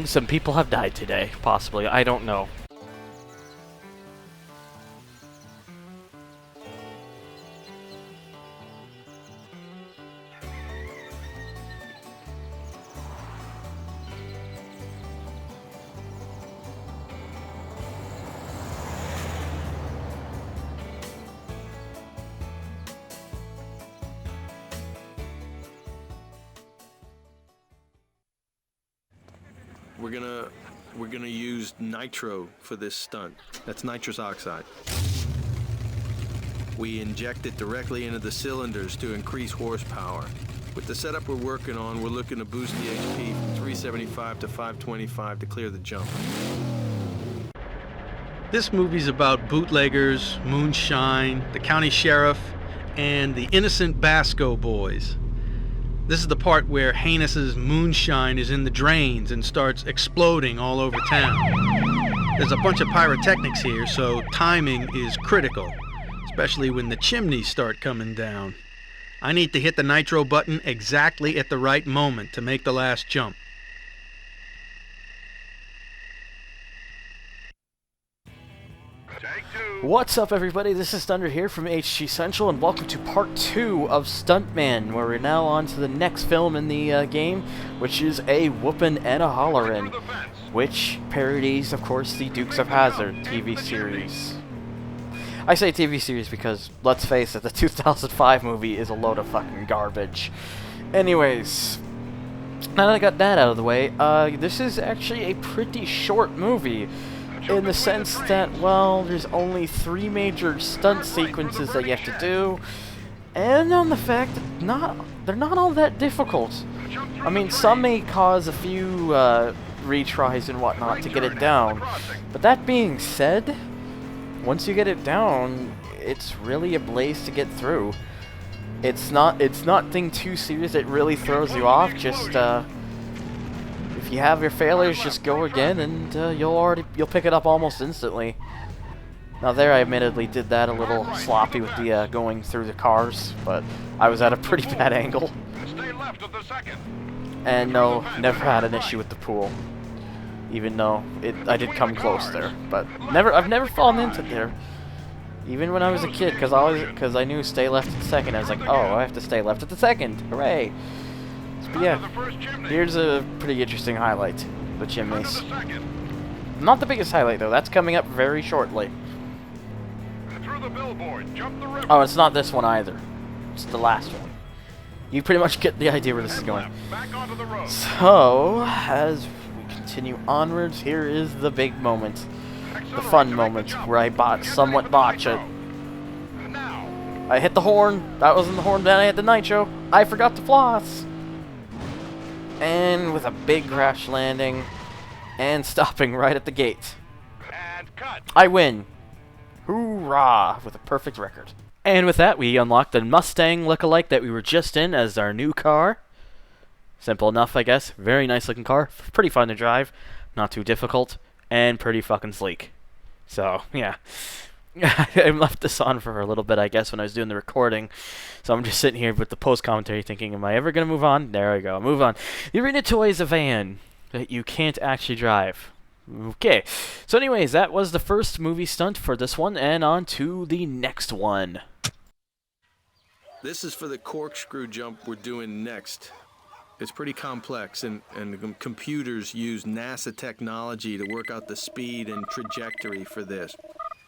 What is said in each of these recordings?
And some people have died today, possibly. I don't know. We're gonna use nitro for this stunt. That's nitrous oxide. We inject it directly into the cylinders to increase horsepower. With the setup we're working on, we're looking to boost the HP from 375 to 525 to clear the jump. This movie's about bootleggers, Moonshine, the county sheriff, and the innocent Basco boys. This is the part where Hannis's Moonshine is in the drains and starts exploding all over town. There's a bunch of pyrotechnics here, so timing is critical, especially when the chimneys start coming down. I need to hit the nitro button exactly at the right moment to make the last jump. What's up, everybody? This is Thunder here from HG Central, and welcome to part 2 of Stuntman, where we're now on to the next film in the game, which is a Whoopin and a Hollerin, which parodies, of course, the Dukes of Hazzard TV series. I say TV series because, let's face it, the 2005 movie is a load of fucking garbage. Anyways, now that I got that out of the way, this is actually a pretty short movie, in the sense that, well, there's only 3 major stunt sequences that you have to do, and on the fact that they're not all that difficult. I mean, some may cause a few retries and whatnot to get it down, but that being said, once you get it down, it's really a blaze to get through. It's nothing too serious that really throws you off. Just if you have your failures, just go again, and you'll pick it up almost instantly. Now there, I admittedly did that a little sloppy with the going through the cars, but I was at a pretty bad angle. And no, never had an issue with the pool, even though I did come close there. But I've never fallen into there, even when I was a kid, because I knew stay left at the second. I was like, oh, I have to stay left at the second. Hooray! But yeah, here's a pretty interesting highlight, the chimneys. Not the biggest highlight, though. That's coming up very shortly. Oh, it's not this one either. It's the last one. You pretty much get the idea where this is going. So, as we continue onwards, here is the big moment. The fun moment, where I somewhat botch it. I hit the horn. That wasn't the horn, then I hit the nitro. I forgot to floss. And with a big crash landing, and stopping right at the gate. I win. Hoorah! With a perfect record. And with that, we unlocked the Mustang lookalike that we were just in as our new car. Simple enough, I guess. Very nice looking car. Pretty fun to drive. Not too difficult. And pretty fucking sleek. So, yeah. I left this on for a little bit, I guess, when I was doing the recording. So I'm just sitting here with the post-commentary thinking, am I ever going to move on? There we go. Move on. The Arena Toy is a van that you can't actually drive. Okay. So anyways, that was the first movie stunt for this one, and on to the next one. This is for the corkscrew jump we're doing next. It's pretty complex, and the computers use NASA technology to work out the speed and trajectory for this.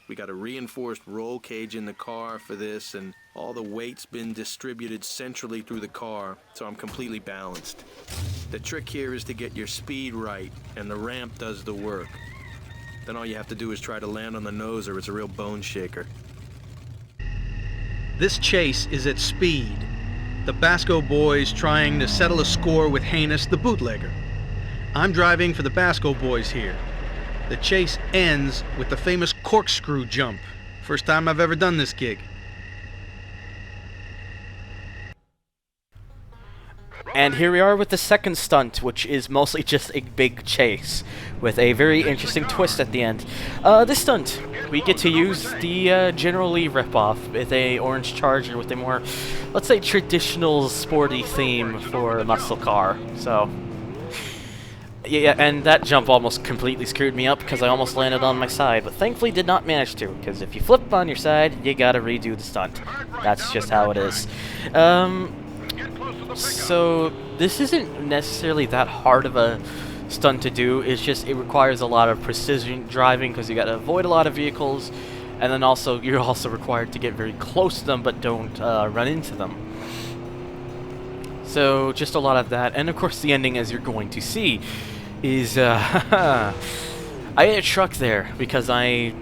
We got a reinforced roll cage in the car for this, and all the weight's been distributed centrally through the car, so I'm completely balanced. The trick here is to get your speed right, and the ramp does the work. Then all you have to do is try to land on the nose, or it's a real bone shaker. This chase is at speed. The Basco boys trying to settle a score with Hannis, the bootlegger. I'm driving for the Basco boys here. The chase ends with the famous corkscrew jump. First time I've ever done this gig. And here we are with the second stunt, which is mostly just a big chase, with a very interesting twist at the end. This stunt, we get to use the General Lee ripoff with a orange Charger with a more, let's say, traditional sporty theme for a muscle car. So, Yeah, and that jump almost completely screwed me up because I almost landed on my side, but thankfully did not manage to, because if you flip on your side, you gotta redo the stunt. That's just how it is. So this isn't necessarily that hard of a stunt to do. It's just it requires a lot of precision driving because you gotta avoid a lot of vehicles, and then also you're also required to get very close to them but don't run into them. So just a lot of that, and of course the ending, as you're going to see, is I hit a truck there because I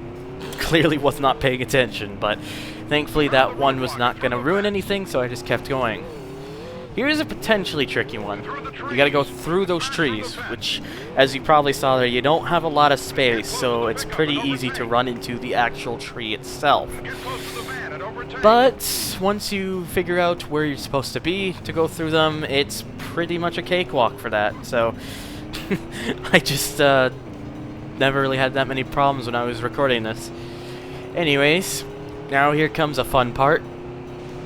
clearly was not paying attention, but thankfully that one was not going to ruin anything, so I just kept going. Here's a potentially tricky one. You gotta go through those trees, which, as you probably saw there, you don't have a lot of space, so it's pretty easy to run into the actual tree itself. But once you figure out where you're supposed to be to go through them, it's pretty much a cakewalk for that, so I just never really had that many problems when I was recording this. Anyways, now here comes a fun part.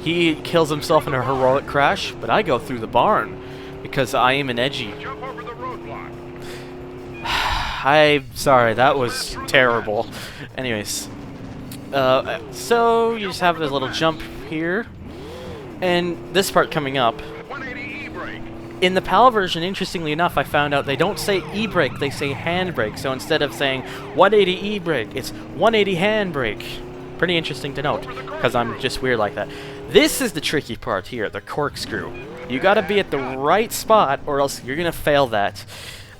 He kills himself in a heroic crash, but I go through the barn because I am an edgy. I'm sorry, that was terrible. Anyways, so you just have this little jump here, and this part coming up. In the PAL version, interestingly enough, I found out they don't say e-brake, they say handbrake. So instead of saying 180 e-brake, it's 180 handbrake. Pretty interesting to note, because I'm just weird like that. This is the tricky part here, the corkscrew. You gotta be at the right spot, or else you're gonna fail that.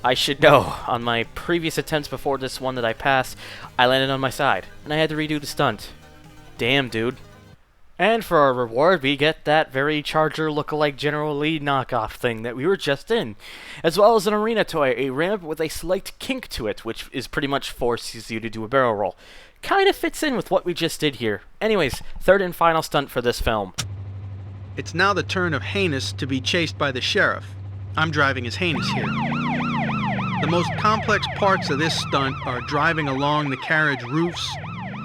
I should know. On my previous attempts before this one that I passed, I landed on my side, and I had to redo the stunt. Damn, dude. And for our reward, we get that very Charger lookalike General Lee knockoff thing that we were just in, as well as an arena toy, a ramp with a slight kink to it, which is pretty much forces you to do a barrel roll. Kind of fits in with what we just did here. Anyways, third and final stunt for this film. It's now the turn of Heinous to be chased by the sheriff. I'm driving as Heinous here. The most complex parts of this stunt are driving along the carriage roofs,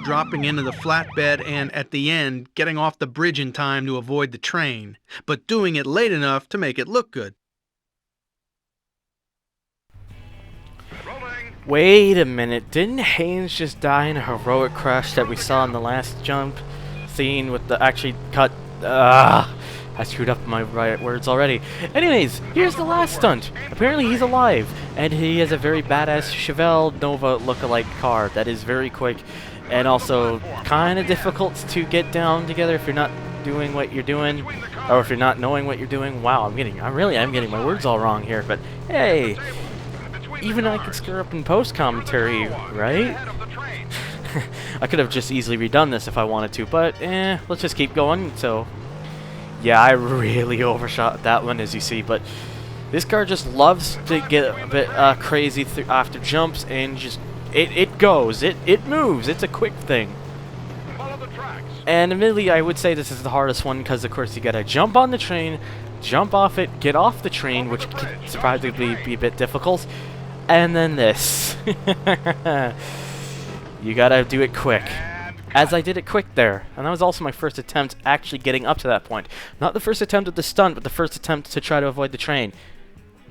dropping into the flatbed, and at the end, getting off the bridge in time to avoid the train, but doing it late enough to make it look good. Wait a minute, didn't Haynes just die in a heroic crash that we saw in the last jump scene with the actually cut? I screwed up my right words already. Anyways, here's the last stunt. Apparently he's alive, and he has a very badass Chevelle Nova lookalike car that is very quick, and also kind of difficult to get down together if you're not doing what you're doing, or if you're not knowing what you're doing. Wow, I really am getting my words all wrong here, but hey, even I could screw up in post-commentary, right? I could have just easily redone this if I wanted to, but let's just keep going. So, yeah, I really overshot that one, as you see, but this car just loves to get a bit crazy after jumps, and just it goes, it moves, it's a quick thing. And admittedly, I would say this is the hardest one because, of course, you gotta jump on the train, jump off it, get off the train, which could surprisingly be a bit difficult, and then this. You gotta do it quick. As I did it quick there, and that was also my first attempt actually getting up to that point. Not the first attempt at the stunt, but the first attempt to try to avoid the train.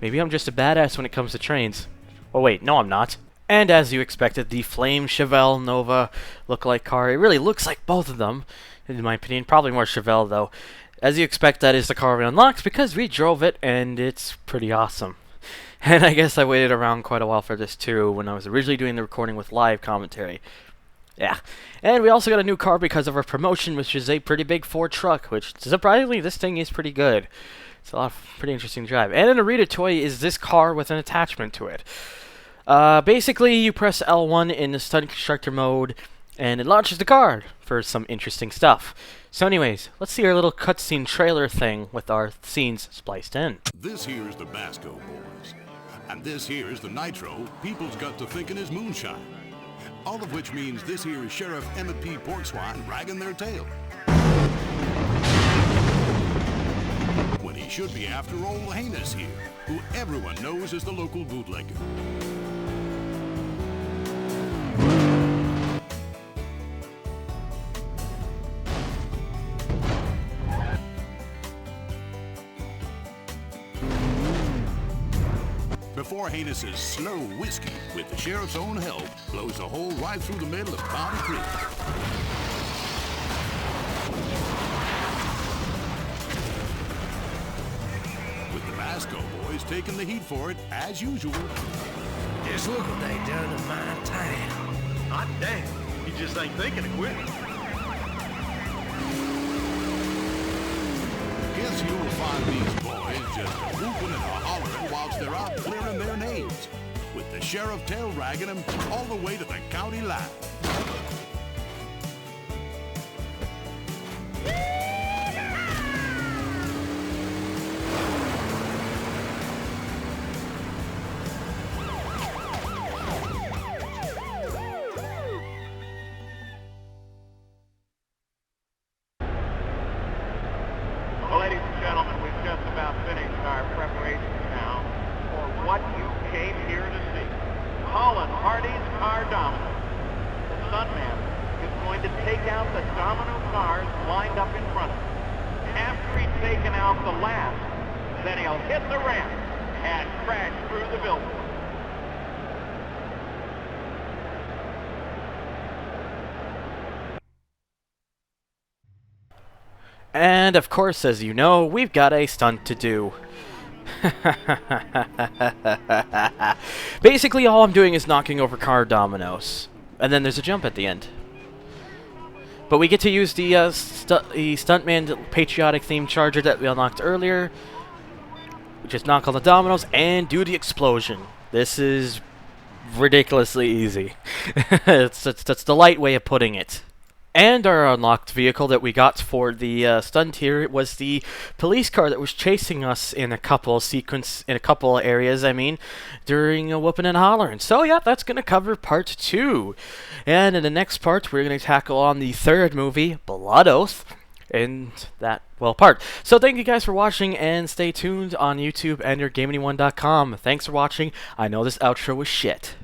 Maybe I'm just a badass when it comes to trains. Oh wait, no I'm not. And as you expected, the Flame Chevelle Nova lookalike car. It really looks like both of them, in my opinion. Probably more Chevelle though. As you expect, that is the car we unlocked because we drove it, and it's pretty awesome. And I guess I waited around quite a while for this too, when I was originally doing the recording with live commentary. Yeah. And we also got a new car because of our promotion, which is a pretty big Ford truck, which, surprisingly, this thing is pretty good. It's a lot of pretty interesting to drive. And an arena toy is this car with an attachment to it. Basically, you press L1 in the stunt constructor mode, and it launches the car for some interesting stuff. So anyways, let's see our little cutscene trailer thing with our scenes spliced in. This here's the Basco boys. And this here's the nitro people's got to thinking is Moonshine. All of which means this here is Sheriff Emmett P. Porkswine wagging their tail. When he should be after old Heinous here, who everyone knows is the local bootlegger. Before before Haynes's slow whiskey, with the sheriff's own help, blows a hole right through the middle of Bobby Creek. With the Basco boys taking the heat for it, as usual. Just look what they done to my town. Hot dang. You just ain't thinking of quitting. Guess you'll find these boys just whooping and hollering whilst they're out clearing their names, with the sheriff tail dragging them all the way to the county line. Ladies and gentlemen, we've just about finished our preparations now for what you came here to see. Colin Hardy's Car Domino. The Stuntman is going to take out the domino cars lined up in front of him. After he's taken out the last, then he'll hit the ramp and crash through the billboard. And of course, as you know, we've got a stunt to do. Basically, all I'm doing is knocking over car dominoes. And then there's a jump at the end. But we get to use the Stuntman patriotic theme charger that we unlocked earlier. We just knock on the dominoes and do the explosion. This is ridiculously easy. That's the light way of putting it. And our unlocked vehicle that we got for the stunt here was the police car that was chasing us in a couple areas, during Whoopin' and Hollerin'. So yeah, that's going to cover part 2. And in the next part, we're going to tackle on the third movie, Blood Oath, in that, part. So thank you guys for watching, and stay tuned on YouTube and yourgameanyone.com. Thanks for watching. I know this outro was shit.